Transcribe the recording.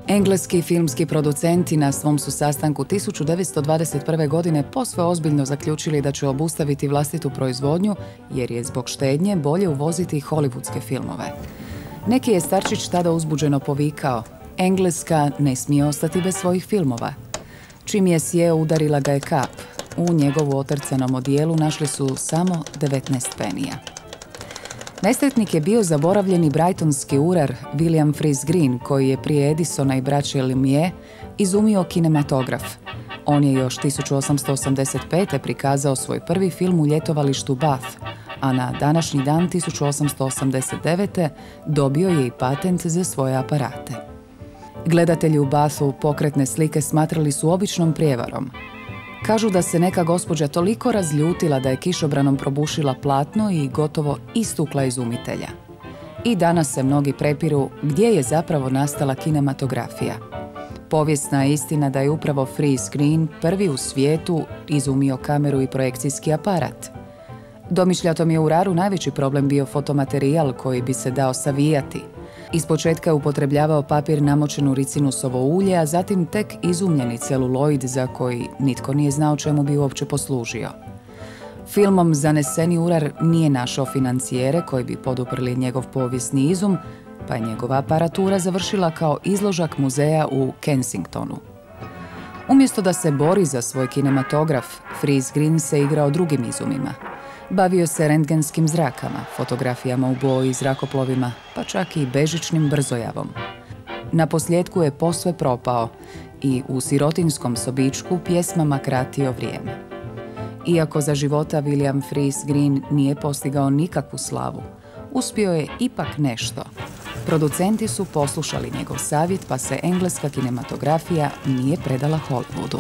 Engleski filmski producenti na svom su sastanku 1921. godine posve ozbiljno zaključili da će obustaviti vlastitu proizvodnju jer je zbog štednje bolje uvoziti hollywoodske filmove. Neki je starčić tada uzbuđeno povikao: Engleska ne smije ostati bez svojih filmova. Čim je sjeo, udarila ga je kap. U njegovu otrcanom odijelu našli su samo 19 penija. Nesretnik je bio zaboravljeni brightonski urar William Freeze Green, koji je prije Edisona i braće Lumière izumio kinematograf. On je još 1885. prikazao svoj prvi film u ljetovalištu Bath, a na današnji dan 1889. dobio je i patent za svoje aparate. Gledatelji u Bathu pokretne slike smatrali su običnom prijevarom. Kažu da se neka gospođa toliko razljutila da je kišobranom probušila platno i gotovo istukla izumitelja. I danas se mnogi prepiru gdje je zapravo nastala kinematografija. Povijesna je istina da je upravo Freeze Green prvi u svijetu izumio kameru i projekcijski aparat. Domišljatom je uraru najveći problem bio fotomaterijal koji bi se dao savijati. Ispočetka je upotrebljavao papir namočen u ricinusovo ulje, a zatim tek izumljeni celuloid za koji nitko nije znao čemu bi uopće poslužio. Filmom zaneseni urar nije našao financijere koji bi poduprli njegov povijesni izum, pa je njegova aparatura završila kao izložak muzeja u Kensingtonu. Umjesto da se bori za svoj kinematograf, Freeze Green se igrao drugim izumima. Bavio se rentgenskim zrakama, fotografijama u boji, zrakoplovima, pa čak i bežičnim brzojavom. Naposljetku je posve propao i u sirotinskom sobičku pjesmama kratio vrijeme. Iako za života William Freeze Green nije postigao nikakvu slavu, uspio je ipak nešto. Producenti su poslušali njegov savjet, pa se engleska kinematografija nije predala Hollywoodu.